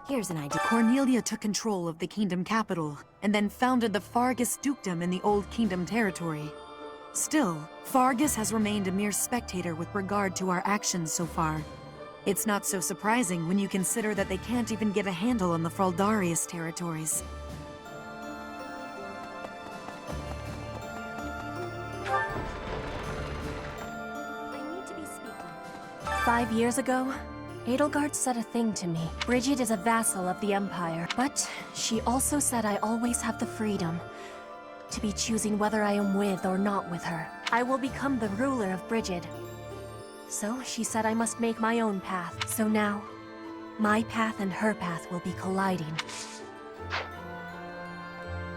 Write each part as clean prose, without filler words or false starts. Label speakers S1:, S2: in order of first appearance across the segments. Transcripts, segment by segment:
S1: Here's an idea. Cornelia took control of the kingdom capital, and then founded the Fargus dukedom in the Old Kingdom territory. Still, Fargus has remained a mere spectator with regard to our actions so far. It's not so surprising when you consider that they can't even get a handle on the Fraldarius territories. I need to be speaking. 5 years ago, Edelgard said a thing to me. Brigid is a vassal of the Empire, but she also said I always have the freedom to be choosing whether I am with or not with her. I will become the ruler of Brigid. So she said I must make my own path. So now, my path and her path will be colliding.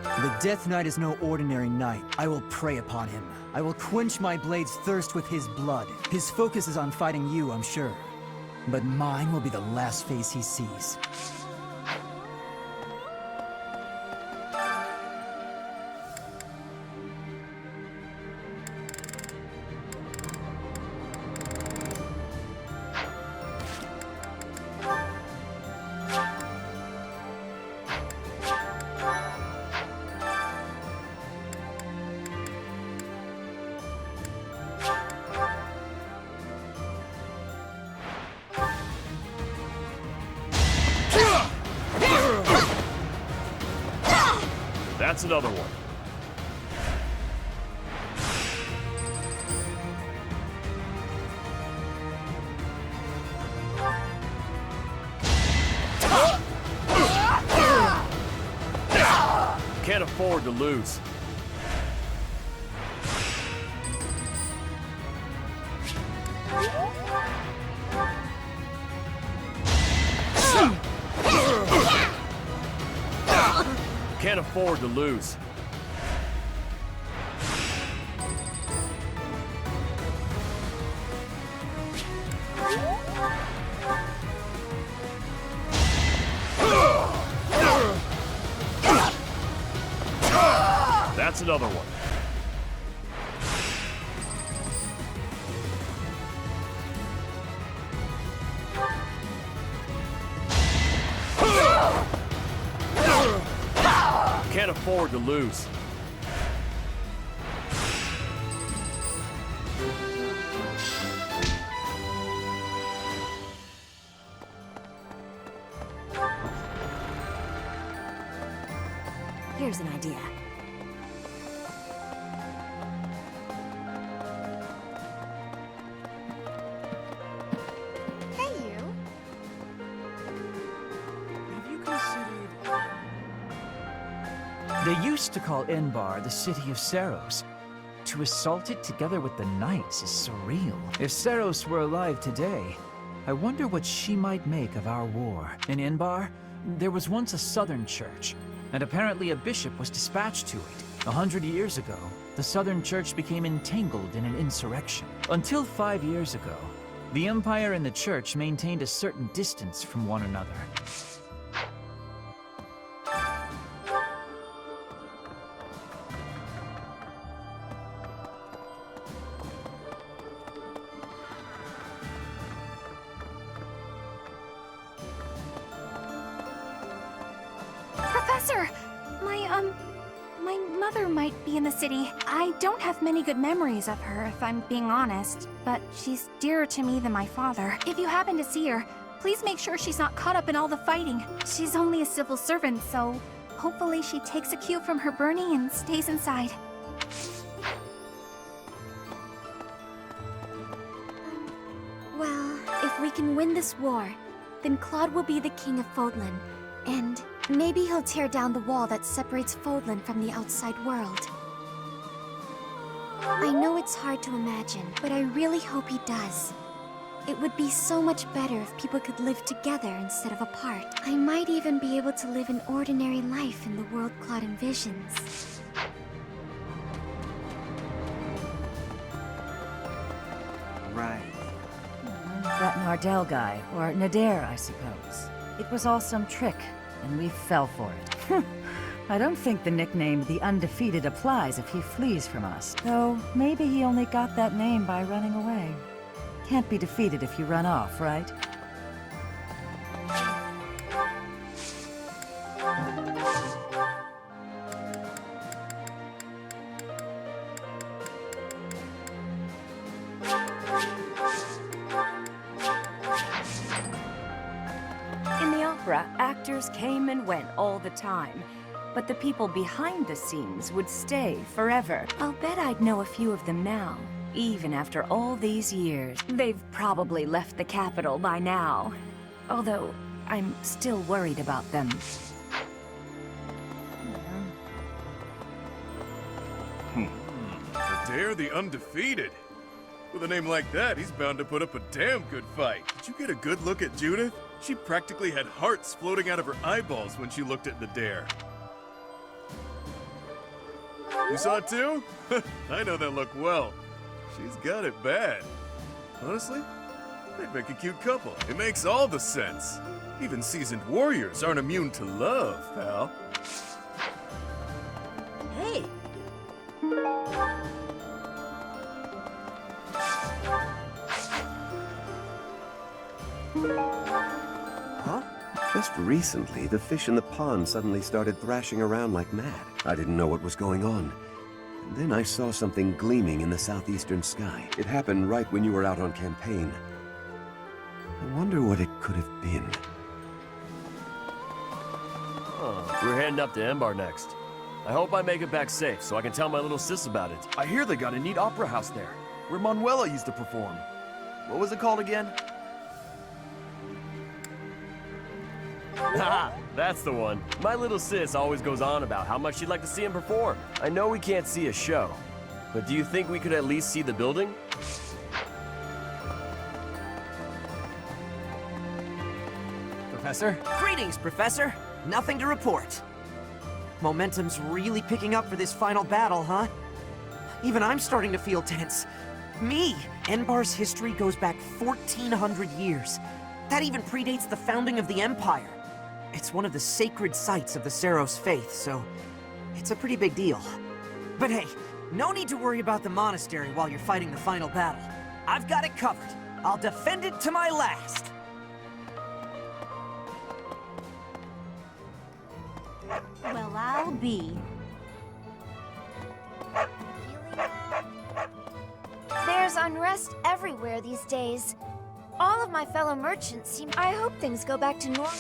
S2: The Death Knight is no ordinary knight. I will prey upon him. I will quench my blade's thirst with his blood. His focus is on fighting you, I'm sure. But mine will be the last face he sees.
S3: That's another one. Can't afford to lose. Can't afford to lose. That's another one. Can't afford to lose.
S1: Here's an idea.
S4: Hey, you.
S5: Have you considered... They used to call Enbar the city of Saros. To assault it together with the knights is surreal. If Saros were alive today, I wonder what she might make of our war. In Enbar, there was once a southern church, and apparently a bishop was dispatched to it. 100 years ago, the southern church became entangled in an insurrection. Until 5 years ago, the Empire and the church maintained a certain distance from one another.
S4: Professor! My mother might be in the city. I don't have many good memories of her, if I'm being honest, but she's dearer to me than my father. If you happen to see her, please make sure she's not caught up in all the fighting. She's only a civil servant, so hopefully she takes a cue from her Bernie and stays inside. Well, if we can win this war, then Claude will be the king of Fodlan, and maybe he'll tear down the wall that separates Fodlan from the outside world. I know it's hard to imagine, but I really hope he does. It would be so much better if people could live together instead of apart. I might even be able to live an ordinary life in the world Claude envisions.
S6: Right.
S7: That Nardell guy, or Nader, I suppose. It was all some trick, and we fell for it. I don't think the nickname The Undefeated applies if he flees from us. Though, maybe he only got that name by running away. Can't be defeated if you run off, right? era, actors came and went all the time. But the people behind the scenes would stay forever. I'll bet I'd know a few of them now, even after all these years. They've probably left the capital by now. Although, I'm still worried about them.
S8: Adair the Undefeated. With a name like that, he's bound to put up a damn good fight. Did you get a good look at Judith? She practically had hearts floating out of her eyeballs when she looked at Adair. You saw it too? I know that look well. She's got it bad. Honestly, they'd make a cute couple. It makes all the sense. Even seasoned warriors aren't immune to love, pal.
S7: Hey!
S9: Huh? Just recently, the fish in the pond suddenly started thrashing around like mad. I didn't know what was going on. And then I saw something gleaming in the southeastern sky. It happened right when you were out on campaign. I wonder what it could have been.
S3: We're heading up to Embar next. I hope I make it back safe so I can tell my little sis about it.
S10: I hear they got a neat opera house there, where Manuela used to perform. What was it called again?
S3: Haha, that's the one. My little sis always goes on about how much she'd like to see him perform. I know we can't see a show, but do you think we could at least see the building?
S2: Professor?
S11: Greetings, Professor. Nothing to report. Momentum's really picking up for this final battle, huh? Even I'm starting to feel tense. Me! Enbar's history goes back 1,400 years. That even predates the founding of the Empire. It's one of the sacred sites of the Seros faith, so it's a pretty big deal. But hey, no need to worry about the monastery while you're fighting the final battle. I've got it covered. I'll defend it to my last.
S4: Well, I'll be.
S12: There's unrest everywhere these days. All of my fellow merchants seem... I hope things go back to normal.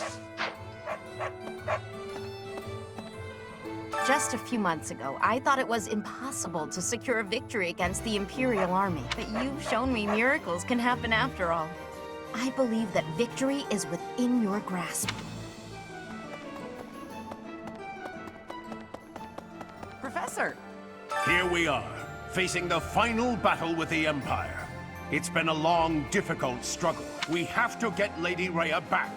S4: Just a few months ago, I thought it was impossible to secure a victory against the Imperial Army. But you've shown me miracles can happen after all. I believe that victory is within your grasp.
S11: Professor!
S13: Here we are, facing the final battle with the Empire. It's been a long, difficult struggle. We have to get Lady Rhea back.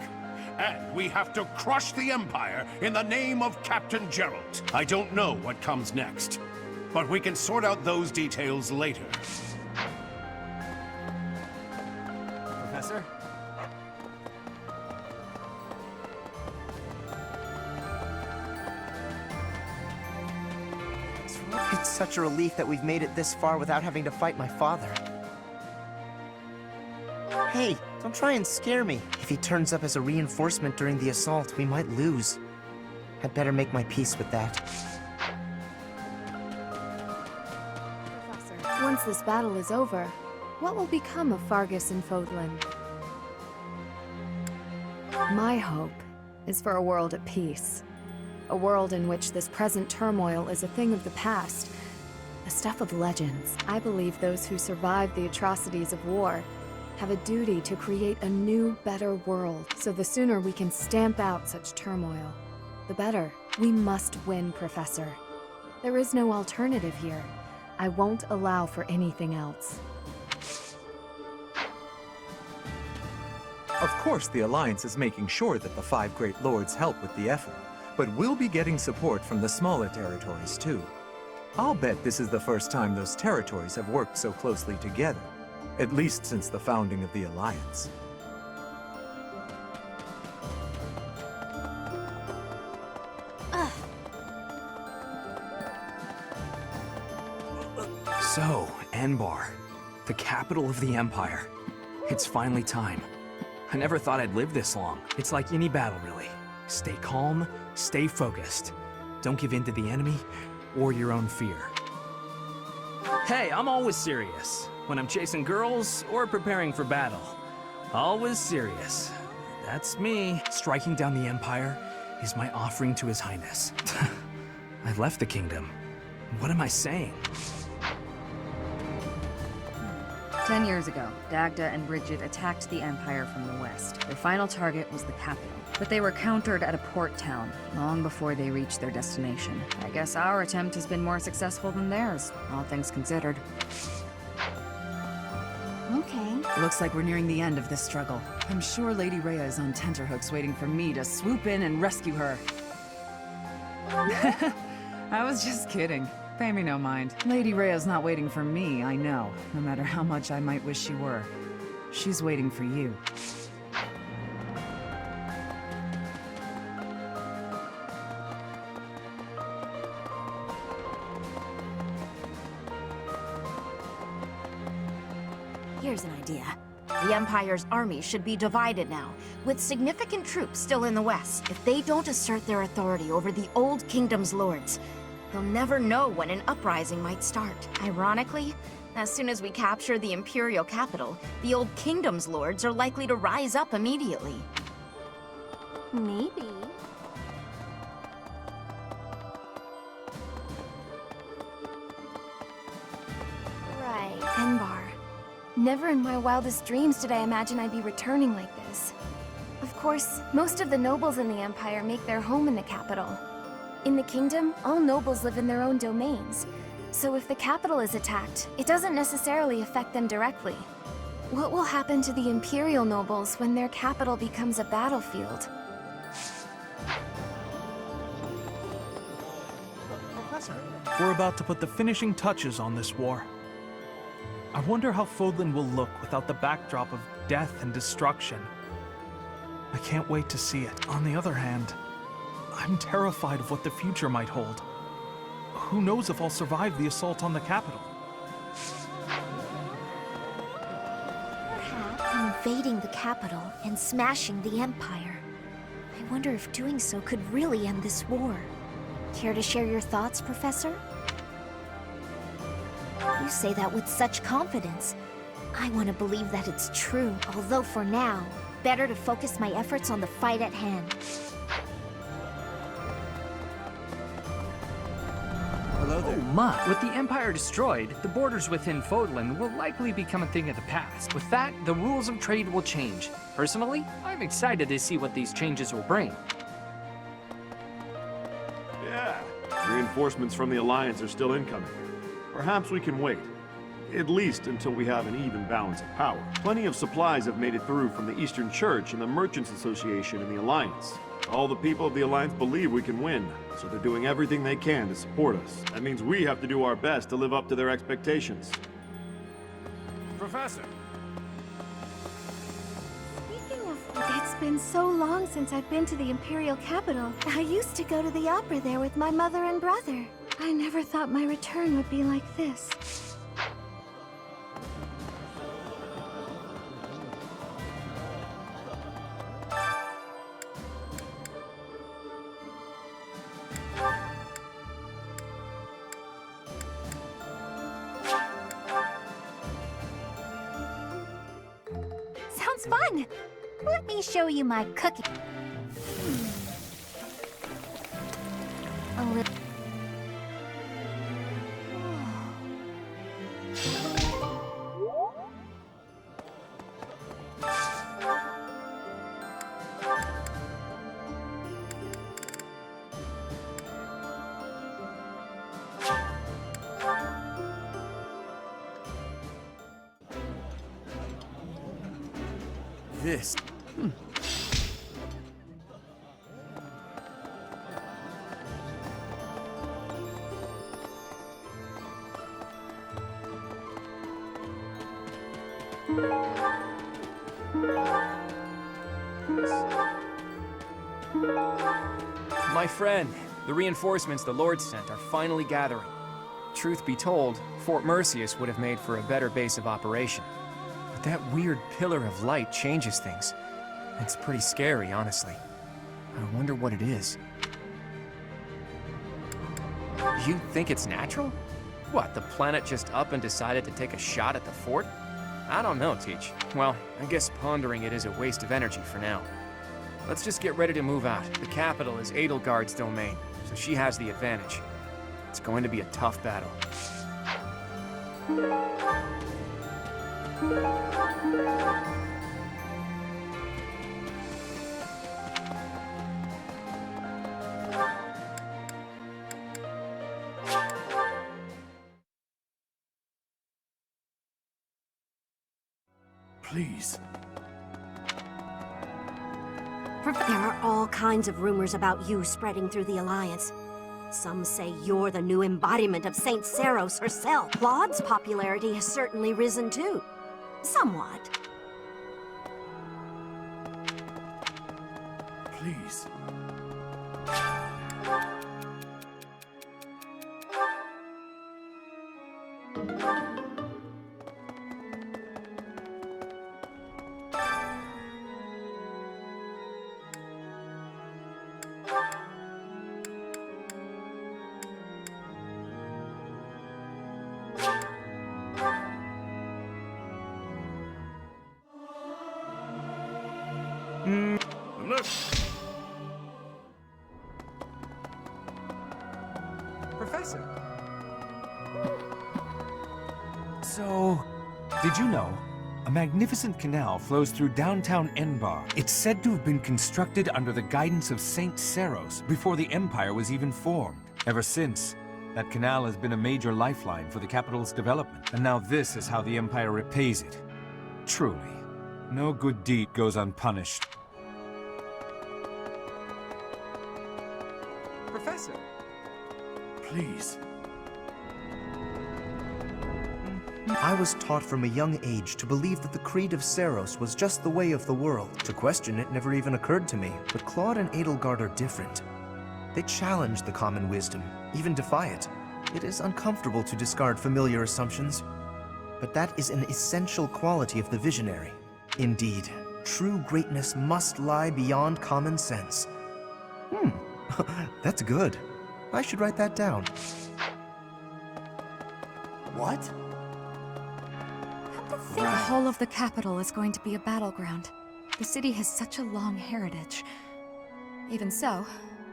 S13: And we have to crush the Empire in the name of Captain Geralt. I don't know what comes next, but we can sort out those details later.
S2: Professor?
S11: It's such a relief that we've made it this far without having to fight my father. Hey, don't try and scare me. If he turns up as a reinforcement during the assault, we might lose. I'd better make my peace with that.
S1: Professor, once this battle is over, what will become of Fargus and Fodlan? My hope is for a world at peace. A world in which this present turmoil is a thing of the past, the stuff of legends. I believe those who survived the atrocities of war have a duty to create a new, better world. So the sooner we can stamp out such turmoil, the better. We must win, Professor. There is no alternative here. I won't allow for anything else.
S14: Of course, the Alliance is making sure that the 5 Great Lords help with the effort, but we'll be getting support from the smaller territories too. I'll bet this is the first time those territories have worked so closely together, at least since the founding of the Alliance.
S11: So, Enbar, the capital of the Empire. It's finally time. I never thought I'd live this long. It's like any battle, really. Stay calm, stay focused. Don't give in to the enemy or your own fear.
S5: Hey, I'm always serious. When I'm chasing girls or preparing for battle. Always serious.
S15: That's me. Striking down the Empire is my offering to His Highness. I left the kingdom. What am I saying?
S7: 10 years ago, Dagda and Bridget attacked the Empire from the west. Their final target was the capital, but they were countered at a port town long before they reached their destination. I guess our attempt has been more successful than theirs, all things considered.
S4: Okay.
S7: Looks like we're nearing the end of this struggle. I'm sure Lady Rhea is on tenterhooks waiting for me to swoop in and rescue her. I was just kidding. Pay me no mind. Lady Rhea's not waiting for me, I know, no matter how much I might wish she were. She's waiting for you.
S16: Here's an idea. The Empire's army should be divided now, with significant troops still in the west. If they don't assert their authority over the Old Kingdom's lords, they'll never know when an uprising might start. Ironically, as soon as we capture the Imperial capital, the Old Kingdom's lords are likely to rise up immediately.
S4: Maybe.
S12: Right.
S4: Enbar. Never in my wildest dreams did I imagine I'd be returning like this. Of course, most of the nobles in the Empire make their home in the capital. In the kingdom, all nobles live in their own domains. So if the capital is attacked, it doesn't necessarily affect them directly. What will happen to the Imperial nobles when their capital becomes a battlefield?
S15: Professor, we're about to put the finishing touches on this war. I wonder how Fodlan will look without the backdrop of death and destruction. I can't wait to see it. On the other hand, I'm terrified of what the future might hold. Who knows if I'll survive the assault on the capital?
S12: Invading the capital and smashing the Empire. I wonder if doing so could really end this war. Care to share your thoughts, Professor? You say that with such confidence. I want to believe that it's true, although for now, better to focus my efforts on the fight at hand.
S2: Hello there.
S17: Oh my! With the Empire destroyed, the borders within Fodlan will likely become a thing of the past. With that, the rules of trade will change. Personally, I'm excited to see what these changes will bring.
S18: Yeah. Reinforcements from the Alliance are still incoming. Perhaps we can wait. At least until we have an even balance of power. Plenty of supplies have made it through from the Eastern Church and the Merchants Association and the Alliance. All the people of the Alliance believe we can win, so they're doing everything they can to support us. That means we have to do our best to live up to their expectations.
S13: Professor!
S4: Speaking of, it's been so long since I've been to the Imperial capital. I used to go to the opera there with my mother and brother. I never thought my return would be like this.
S12: Sounds fun! Let me show you my cookie. A little...
S3: This.
S17: My friend, the reinforcements the Lord sent are finally gathering. Truth be told, Fort Mercius would have made for a better base of operation. But that weird pillar of light changes things. It's pretty scary, honestly. I wonder what it is. You think it's natural? What, the planet just up and decided to take a shot at the fort? I don't know, Teach. Well, I guess pondering it is a waste of energy for now. Let's just get ready to move out. The capital is Edelgard's domain, so she has the advantage. It's going to be a tough battle.
S13: Please.
S19: There are all kinds of rumors about you spreading through the Alliance. Some say you're the new embodiment of Saint Seros herself. Claude's popularity has certainly risen too. Somewhat.
S13: Please.
S5: Professor. So, did you know? A magnificent canal flows through downtown Enbar. It's said to have been constructed under the guidance of Saint Seros before the Empire was even formed. Ever since, that canal has been a major lifeline for the capital's development. And now this is how the Empire repays it. Truly, no good deed goes unpunished.
S14: Professor!
S13: Please.
S20: I was taught from a young age to believe that the Creed of Seros was just the way of the world. To question it never even occurred to me. But Claude and Edelgard are different. They challenge the common wisdom, even defy it. It is uncomfortable to discard familiar assumptions, but that is an essential quality of the visionary. Indeed, true greatness must lie beyond common sense. That's good. I should write that down.
S13: What?
S4: The whole of the capital is going to be a battleground. The city has such a long heritage. Even so,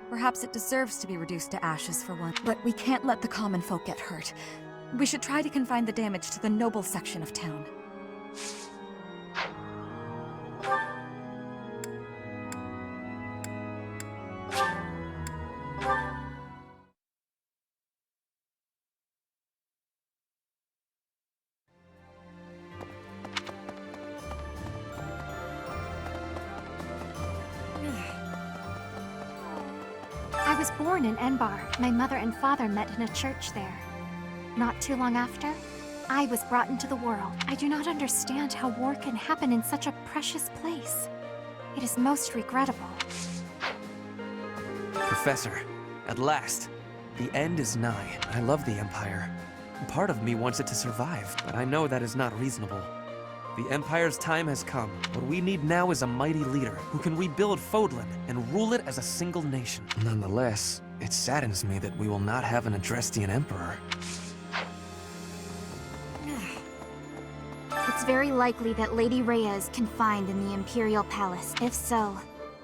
S4: perhaps it deserves to be reduced to ashes for once. But we can't let the common folk get hurt. We should try to confine the damage to the noble section of town. I was born in Enbar. My mother and father met in a church there. Not too long after, I was brought into the world. I do not understand how war can happen in such a precious place. It is most regrettable.
S11: Professor, at last. The end is nigh. I love the Empire. Part of me wants it to survive, but I know that is not reasonable. The Empire's time has come. What we need now is a mighty leader who can rebuild Fodlan and rule it as a single nation. Nonetheless, it saddens me that we will not have an Adrestian Emperor.
S4: It's very likely that Lady Rhea is confined in the Imperial Palace. If so,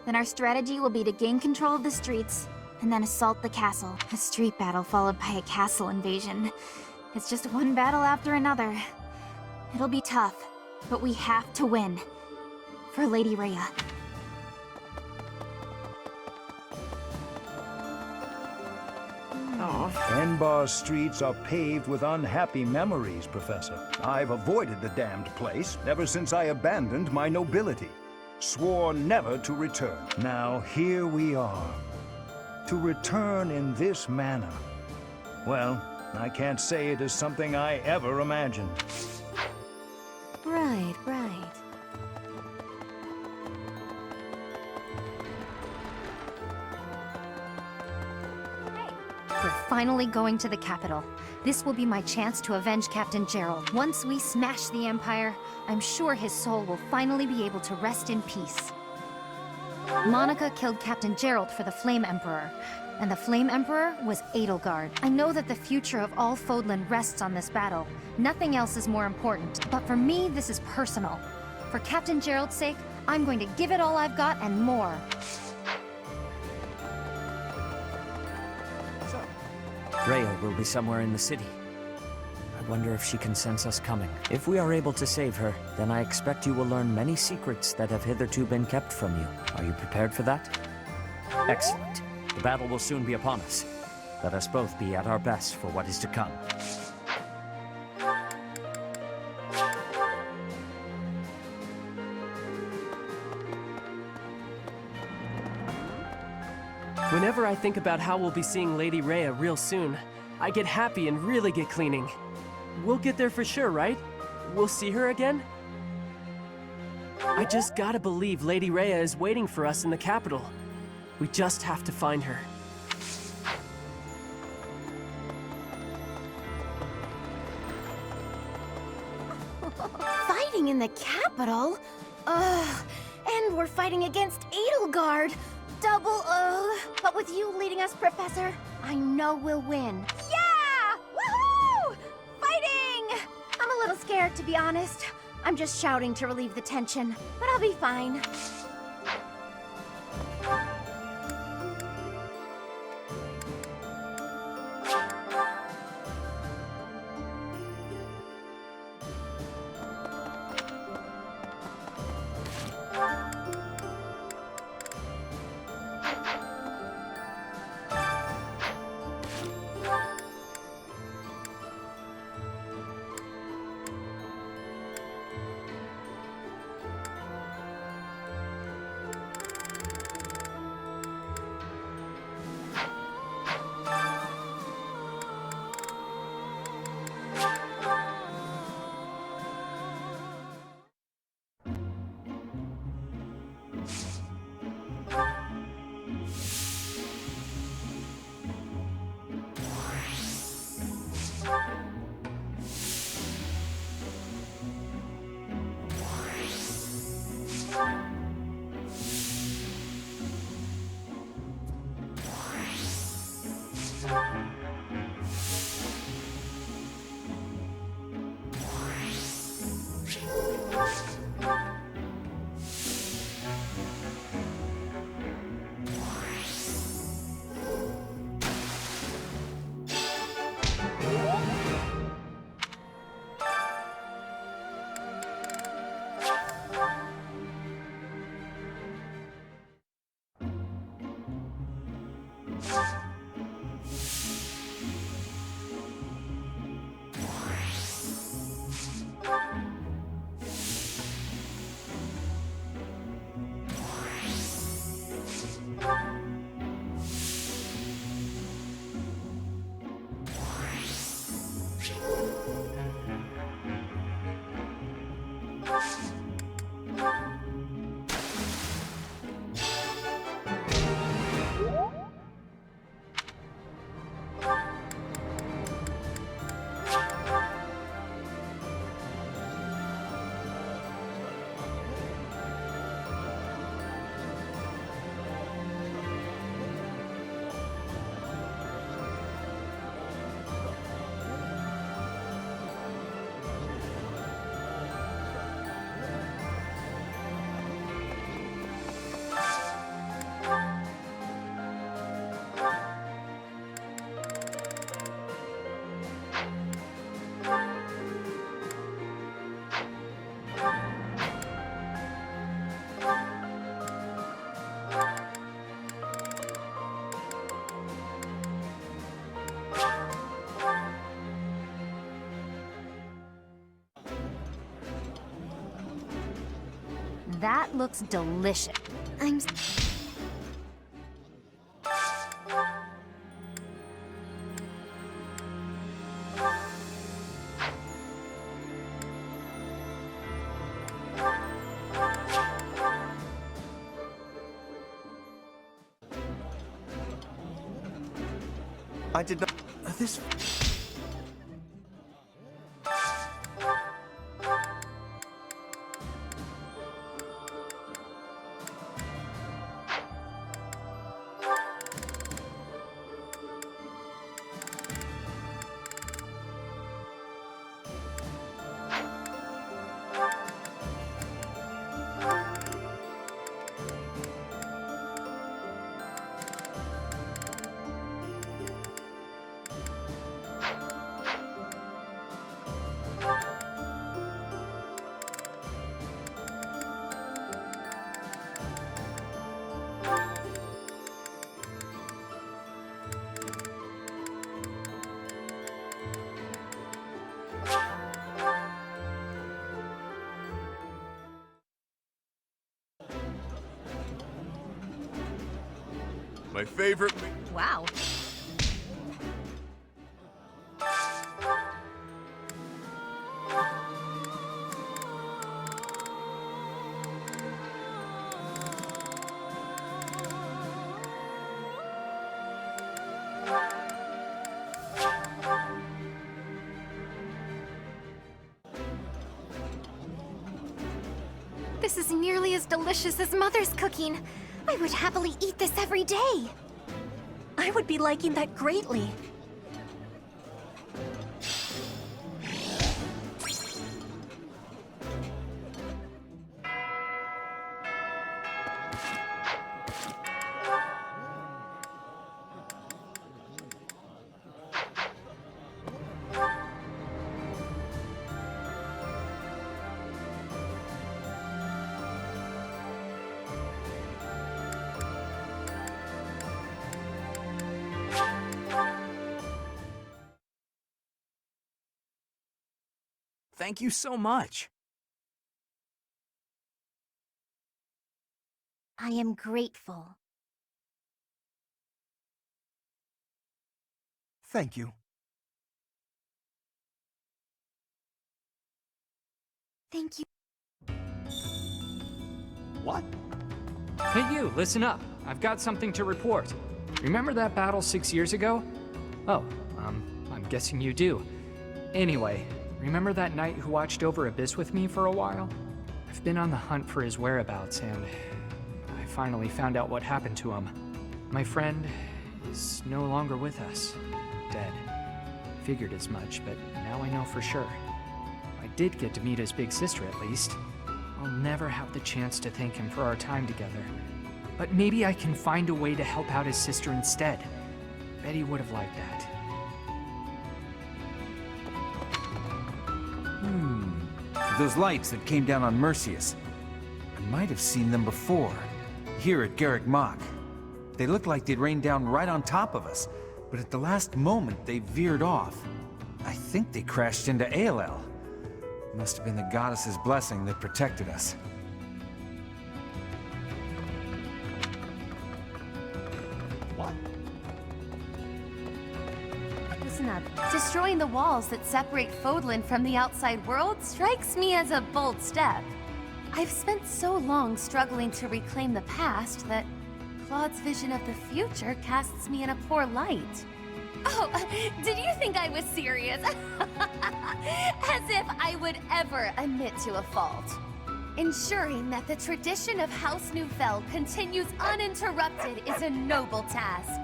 S4: then our strategy will be to gain control of the streets and then assault the castle. A street battle followed by a castle invasion. It's just one battle after another. It'll be tough, but we have to win. For Lady Rhea.
S21: Enbar's streets are paved with unhappy memories, Professor. I've avoided the damned place ever since I abandoned my nobility. Swore never to return. Now here we are. To return in this manner. Well, I can't say it is something I ever imagined.
S12: Right, right.
S16: We're finally going to the capital. This will be my chance to avenge Captain Gerald. Once we smash the Empire, I'm sure his soul will finally be able to rest in peace. Monica killed Captain Gerald for the Flame Emperor, and the Flame Emperor was Edelgard. I know that the future of all Fodlan rests on this battle. Nothing else is more important, but for me, this is personal. For Captain Gerald's sake,
S4: I'm going to give it all I've got and more.
S6: Rhea will be somewhere in the city. I wonder if she can sense us coming. If we are able to save her, then I expect you will learn many secrets that have hitherto been kept from you. Are you prepared for that? Excellent. The battle will soon be upon us. Let us both be at our best for what is to come.
S22: Whenever I think about how we'll be seeing Lady Rhea real soon, I get happy and really get cleaning. We'll get there for sure, right? We'll see her again? I just gotta believe Lady Rhea is waiting for us in the capital. We just have to find her.
S4: Fighting in the capital? Ugh. And we're fighting against Edelgard. Double ugh. But with you leading us, Professor, I know we'll win. Yeah! Woohoo! Fighting! I'm a little scared, to be honest. I'm just shouting to relieve the tension, but I'll be fine. That looks delicious.
S20: I did not... This...
S10: My favorite...
S1: Wow.
S4: This is nearly as delicious as Mother's cooking. I would happily eat this every day.
S1: I would be liking that greatly.
S5: Thank you so much.
S12: I am grateful.
S20: Thank you.
S4: Thank you.
S10: What?
S17: Hey you, listen up. I've got something to report. Remember that battle 6 years ago? Oh, I'm guessing you do. Anyway, remember that knight who watched over Abyss with me for a while? I've been on the hunt for his whereabouts, and I finally found out what happened to him. My friend is no longer with us. Dead. Figured as much, but now I know for sure. I did get to meet his big sister at least. I'll never have the chance to thank him for our time together. But maybe I can find a way to help out his sister instead. Bet he would have liked that.
S8: Those lights that came down on Mercius. I might have seen them before. Here at Garrick Mach. They looked like they'd rained down right on top of us, but at the last moment they veered off. I think they crashed into Alel. Must have been the goddess's blessing that protected us.
S4: Listen up. Destroying the walls that separate Fodlan from the outside world strikes me as a bold step. I've spent so long struggling to reclaim the past that Claude's vision of the future casts me in a poor light. Oh, did you think I was serious? As if I would ever admit to a fault. Ensuring that the tradition of House Neufeld continues uninterrupted is a noble task.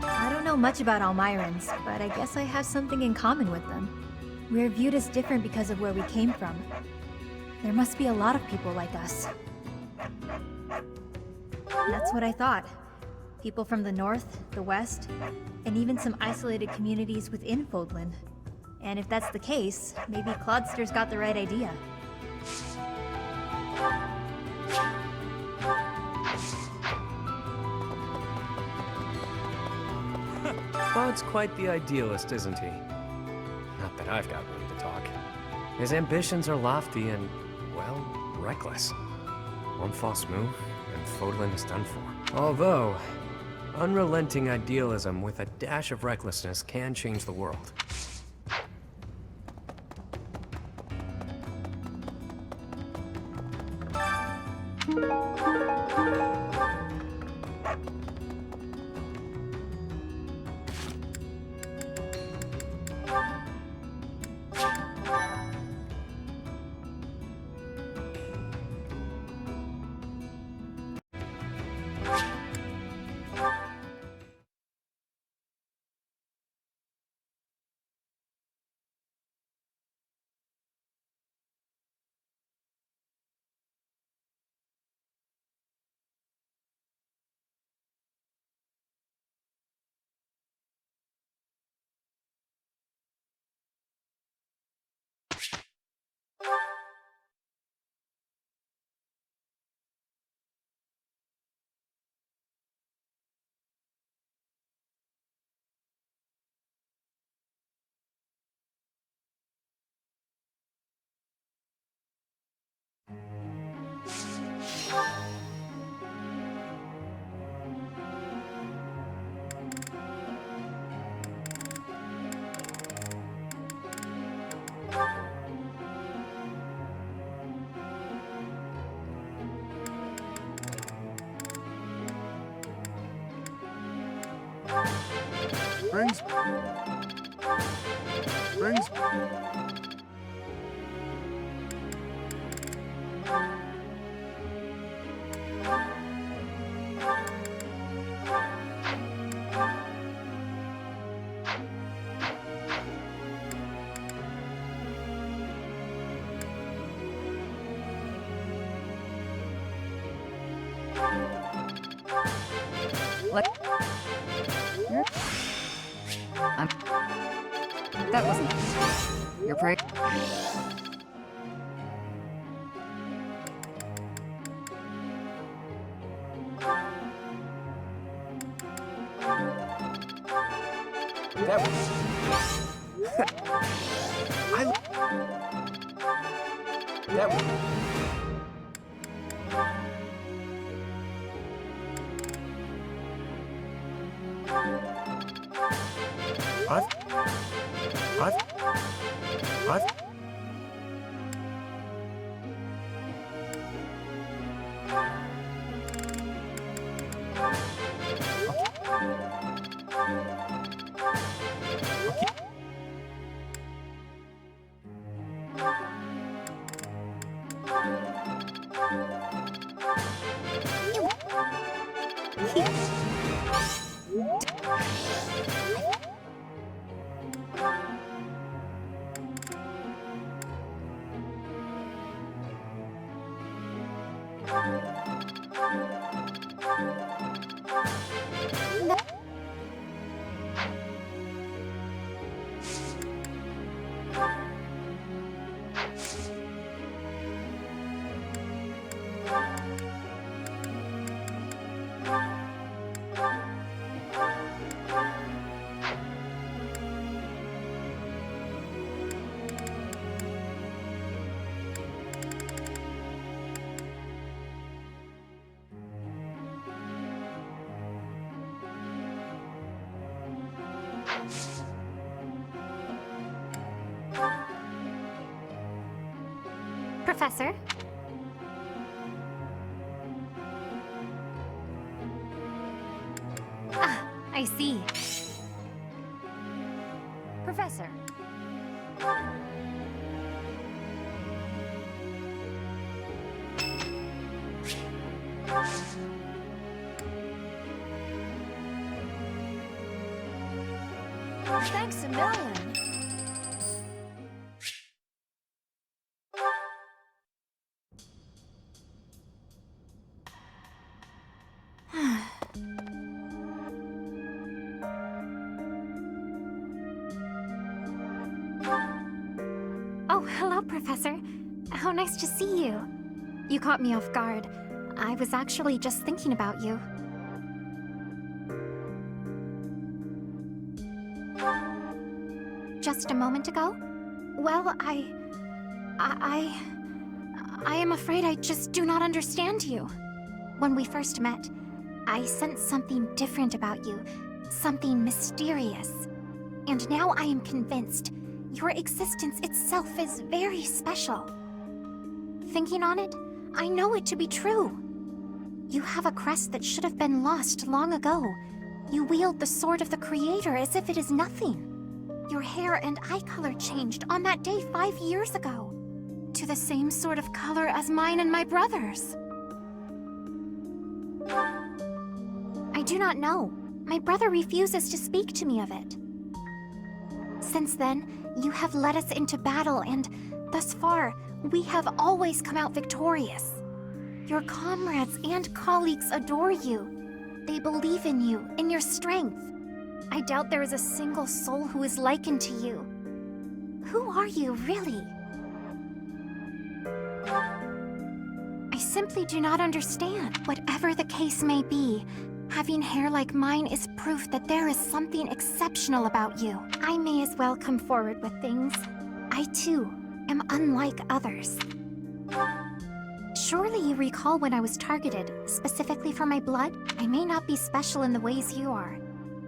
S9: I don't know much about Almirans, but I guess I have something in common with them. We're viewed as different because of where we came from. There must be a lot of people like us. That's what I thought. People from the north, the west, and even some isolated communities within Fodlan. And if that's the case, maybe Clodster's got the right idea.
S3: Claude's quite the idealist, isn't he? Not that I've got room to talk. His ambitions are lofty and, well, reckless. One false move, and Fodlan is done for. Although, unrelenting idealism with a dash of recklessness can change the world.
S7: What? That wasn't your prick.
S11: That was... That was...
S4: Professor? Ah, I see. Professor.
S12: Thanks a million.
S4: Oh, hello, Professor. How nice to see you. You caught me off guard. I was actually just thinking about you. Just a moment ago? Well, I am afraid I just do not understand you. When we first met, I sensed something different about you, something mysterious. And now I am convinced your existence itself is very special. Thinking on it, I know it to be true. You have a crest that should have been lost long ago. You wield the sword of the Creator as if it is nothing. Your hair and eye color changed on that day 5 years ago, to the same sort of color as mine and my brother's. I do not know. My brother refuses to speak to me of it. Since then, you have led us into battle, and thus far, we have always come out victorious. Your comrades and colleagues adore you. They believe in you, in your strength. I doubt there is a single soul who is likened to you. Who are you, really? I simply do not understand. Whatever the case may be, having hair like mine is proof that there is something exceptional about you. I may as well come forward with things. I, too, am unlike others. Surely you recall when I was targeted, specifically for my blood? I may not be special in the ways you are,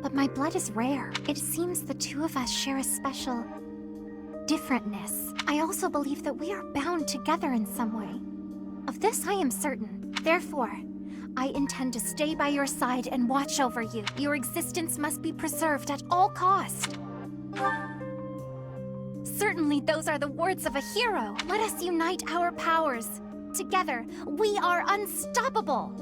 S4: but my blood is rare. It seems the two of us share a special differentness. I also believe that we are bound together in some way. Of this I am certain. Therefore, I intend to stay by your side and watch over you. Your existence must be preserved at all cost. Certainly those are the words of a hero. Let us unite our powers. Together, we are unstoppable.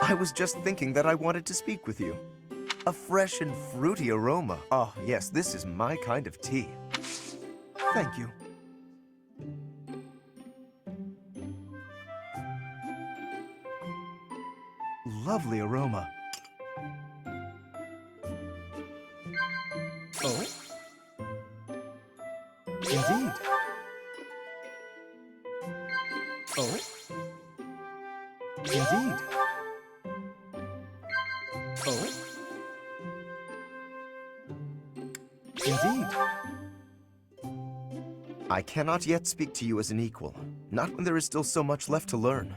S20: I was just thinking that I wanted to speak with you. A fresh and fruity aroma. Oh, yes, this is my kind of tea. Thank you. Lovely aroma. Oh? Indeed. Oh? Indeed. Oh? Indeed. I cannot yet speak to you as an equal, not when there is still so much left to learn.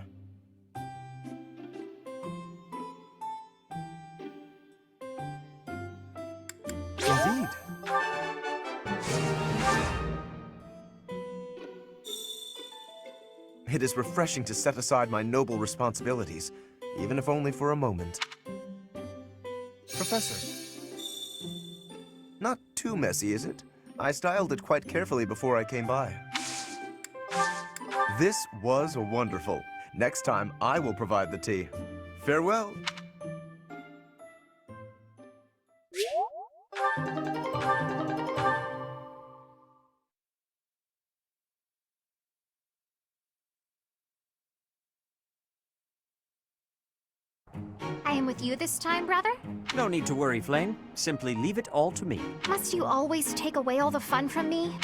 S20: Indeed. It is refreshing to set aside my noble responsibilities, even if only for a moment. Professor. Not too messy, is it? I styled it quite carefully before I came by. This was wonderful. Next time, I will provide the tea. Farewell.
S4: I am with you this time, brother?
S6: No need to worry, Flame. Simply leave it all to me.
S4: Must you always take away all the fun from me?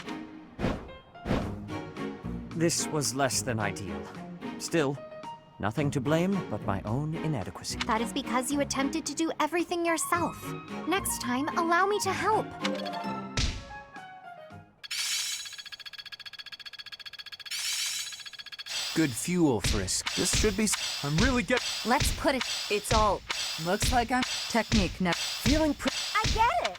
S6: This was less than ideal. Still, nothing to blame but my own inadequacy.
S4: That is because you attempted to do everything yourself. Next time, allow me to help.
S5: Good fuel, Frisk. This should be... I'm really
S4: Let's put it...
S7: It's all... Looks like I'm... Technique never...
S6: Feeling
S4: I get it!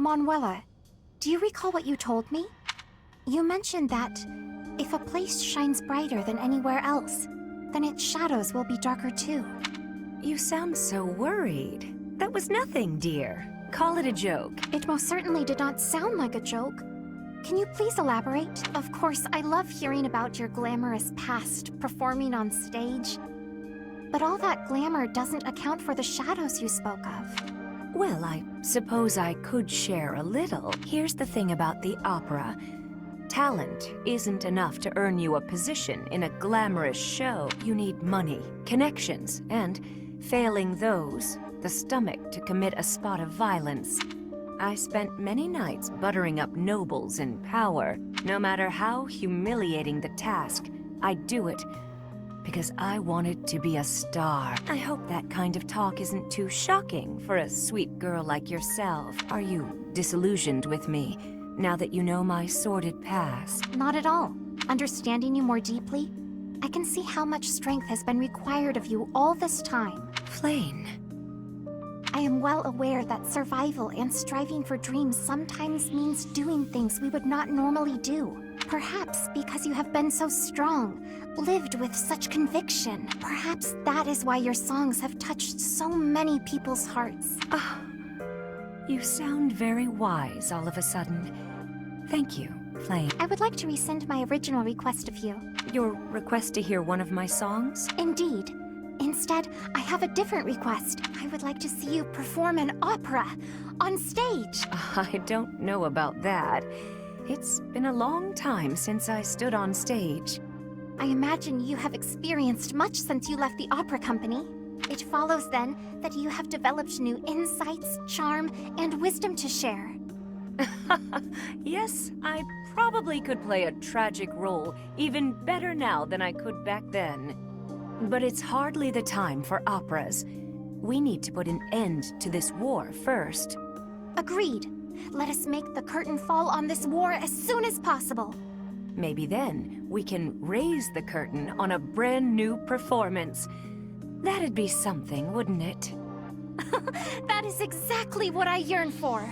S4: Manuela, do you recall what you told me? You mentioned that if a place shines brighter than anywhere else, then its shadows will be darker too.
S2: You sound so worried. That was nothing, dear. Call it a joke.
S4: It most certainly did not sound like a joke. Can you please elaborate? Of course, I love hearing about your glamorous past, performing on stage. But all that glamour doesn't account for the shadows you spoke of.
S2: Well, I suppose I could share a little. Here's the thing about the opera. Talent isn't enough to earn you a position in a glamorous show. You need money, connections, and, failing those, the stomach to commit a spot of violence. I spent many nights buttering up nobles in power. No matter how humiliating the task, I'd do it. Because I wanted to be a star. I hope that kind of talk isn't too shocking for a sweet girl like yourself. Are you disillusioned with me, now that you know my sordid past?
S4: Not at all. Understanding you more deeply, I can see how much strength has been required of you all this time.
S2: Flame.
S4: I am well aware that survival and striving for dreams sometimes means doing things we would not normally do. Perhaps because you have been so strong, lived with such conviction. Perhaps that is why your songs have touched so many people's hearts.
S2: You sound very wise all of a sudden. Thank you, Flame.
S4: I would like to rescind my original request of you.
S2: Your request to hear one of my songs?
S4: Indeed. Instead, I have a different request. I would like to see you perform an opera on stage.
S2: I don't know about that. It's been a long time since I stood on stage.
S4: I imagine you have experienced much since you left the opera company. It follows then that you have developed new insights, charm, and wisdom to share.
S2: Yes, I probably could play a tragic role even better now than I could back then. But it's hardly the time for operas. We need to put an end to this war first.
S4: Agreed. Let us make the curtain fall on this war as soon as possible.
S2: Maybe then we can raise the curtain on a brand new performance. That'd be something, wouldn't it?
S4: That is exactly what I yearn for.